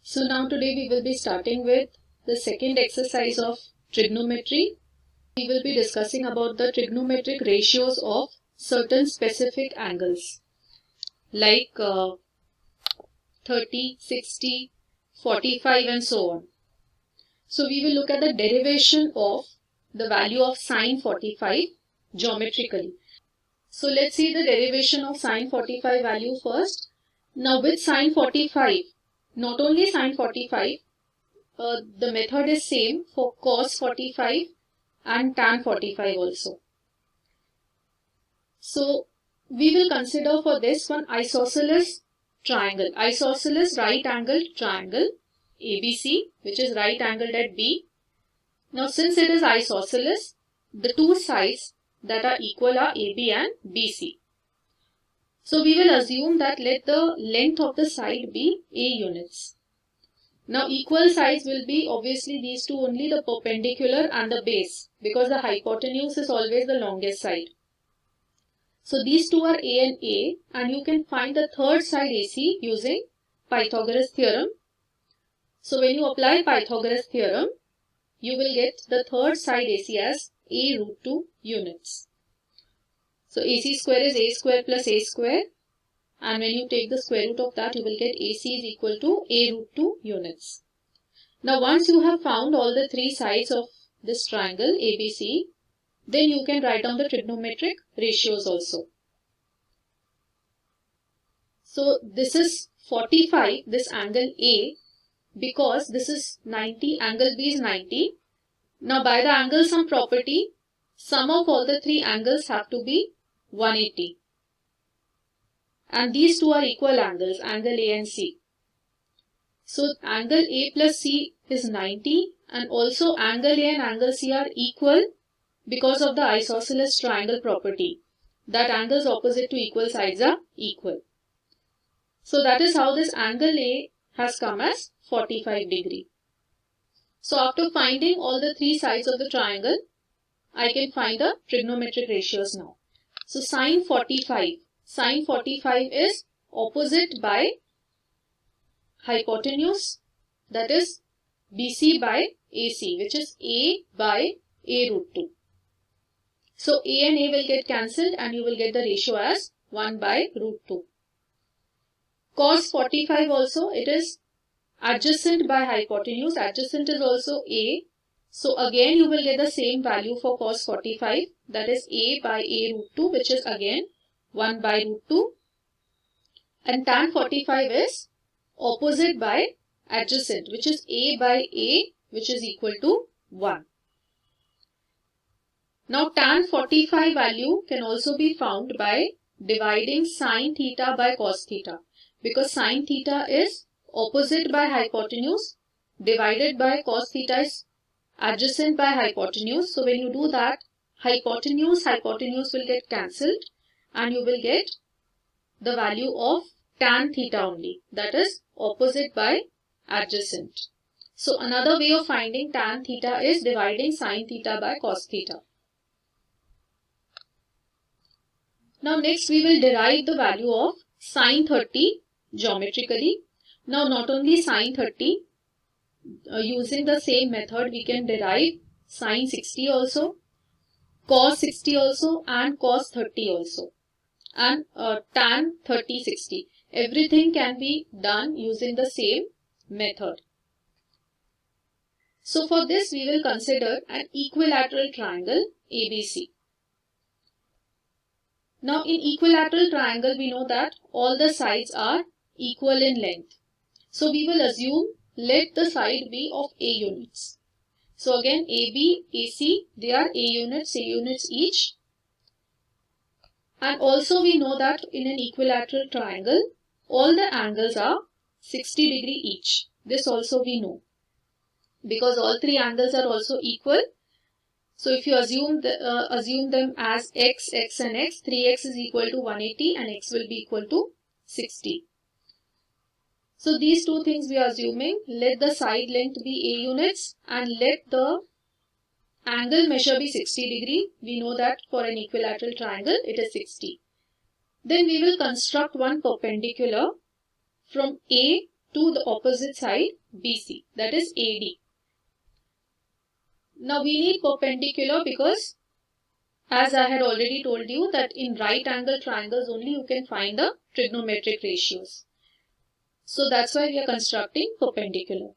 So now today we will be starting with the second exercise of trigonometry. We will be discussing about the trigonometric ratios of certain specific angles like 30, 60, 45 and so on. So we will look at the derivation of the value of sine 45 geometrically. So let's see the derivation of sine 45 value first. Now with sine 45, not only sine 45, the method is same for cos 45 and tan 45 also. So we will consider for this one isosceles triangle, isosceles right angled triangle ABC, which is right angled at B. Now since it is isosceles, the two sides that are equal are AB and BC. So we will assume that let the length of the side be A units. Now equal sides will be obviously these two only, the perpendicular and the base, because the hypotenuse is always the longest side. So these two are A and you can find the third side AC using Pythagoras theorem. So when you apply Pythagoras theorem, you will get the third side AC as A root 2 units. So AC square is A square plus A square, and when you take the square root of that, you will get AC is equal to A root 2 units. Now once you have found all the three sides of this triangle ABC, then you can write down the trigonometric ratios also. So this is 45, this angle A, because this is 90, angle B is 90. Now by the angle sum property, sum of all the three angles have to be 180. And these two are equal angles, angle A and C. So angle A plus C is 90, and also angle A and angle C are equal because of the isosceles triangle property, that angles opposite to equal sides are equal. So that is how this angle A has come as 45 degree. So after finding all the three sides of the triangle, I can find the trigonometric ratios now. So sine 45 is opposite by hypotenuse, that is BC by AC, which is A by A root 2. So A and A will get cancelled and you will get the ratio as 1 by root 2. Cos 45 also, it is adjacent by hypotenuse, adjacent is also A. So again you will get the same value for cos 45, that is A by A root 2, which is again 1 by root 2. And tan 45 is opposite by adjacent, which is A by A, which is equal to 1. Now tan 45 value can also be found by dividing sine theta by cos theta, because sine theta is opposite by hypotenuse divided by cos theta is adjacent by hypotenuse. So when you do that, hypotenuse will get cancelled and you will get the value of tan theta only, that is opposite by adjacent. So another way of finding tan theta is dividing sine theta by cos theta. Now next we will derive the value of sine 30 geometrically. Now not only sine 30, using the same method we can derive sine 60 also, cos 60 also and cos 30 also, and tan 30 60. Everything can be done using the same method. So for this we will consider an equilateral triangle ABC. Now in equilateral triangle we know that all the sides are equal in length. So we will assume let the side be of A units. So again AB, AC, they are A units each. And also we know that in an equilateral triangle, all the angles are 60 degree each. This also we know, because all three angles are also equal. So if you assume them as x and x, 3x is equal to 180 and x will be equal to 60. So these two things we are assuming. Let the side length be A units and let the angle measure be 60 degree. We know that for an equilateral triangle it is 60. Then we will construct one perpendicular from A to the opposite side BC, that is AD. Now we need perpendicular because as I had already told you that in right angle triangles only you can find the trigonometric ratios. So that's why we are constructing perpendicular.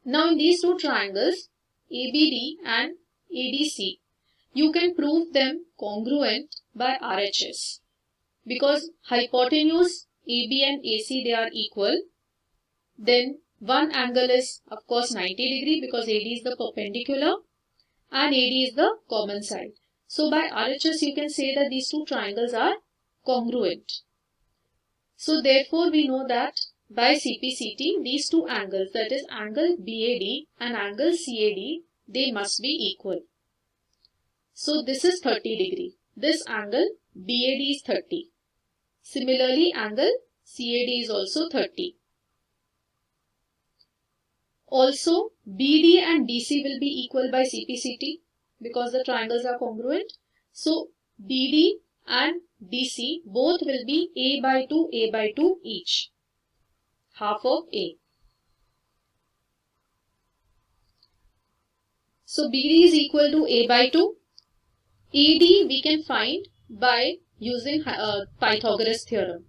Now in these two triangles ABD and ADC, you can prove them congruent by RHS. Because hypotenuse AB and AC, they are equal, then one angle is of course 90 degree because AD is the perpendicular and AD is the common side. So by RHS you can say that these two triangles are congruent. So therefore we know that by CPCT these two angles, that is angle BAD and angle CAD, they must be equal. So this is 30 degree. This angle BAD is 30. Similarly angle CAD is also 30. Also BD and DC will be equal by CPCT because the triangles are congruent. So BD and DC both will be A by 2 each, half of A. So BD is equal to A by 2. AD we can find by using Pythagoras theorem.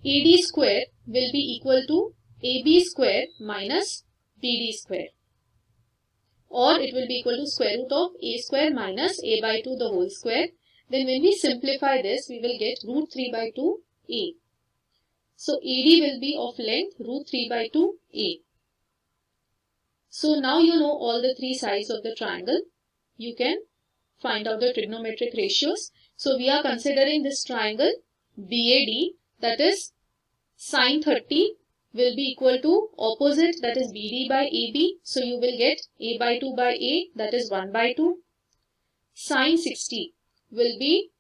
AD square will be equal to AB square minus BD square, or it will be equal to square root of A square minus A by 2 the whole square. Then when we simplify this, we will get root 3 by 2 A. So AD will be of length root 3 by 2 A. So now you know all the three sides of the triangle. You can find out the trigonometric ratios. So we are considering this triangle BAD, that is sine 30 will be equal to opposite, that is BD by AB. So you will get A by 2 by A, that is 1 by 2. Sine 60 will be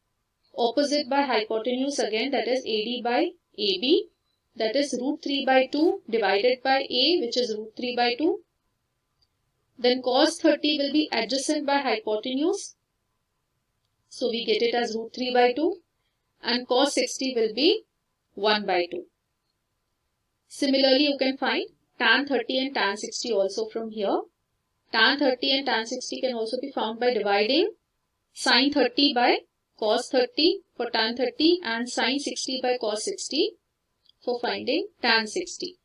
opposite by hypotenuse again, that is AD by AB, that is root 3 by 2 divided by A, which is root 3 by 2. Then cos 30 will be adjacent by hypotenuse. So we get it as root 3 by 2. And cos 60 will be 1 by 2. Similarly, you can find tan 30 and tan 60 also from here. Tan 30 and tan 60 can also be found by dividing sine 30 by cos 30 for tan 30 and sine 60 by cos 60 for finding tan 60.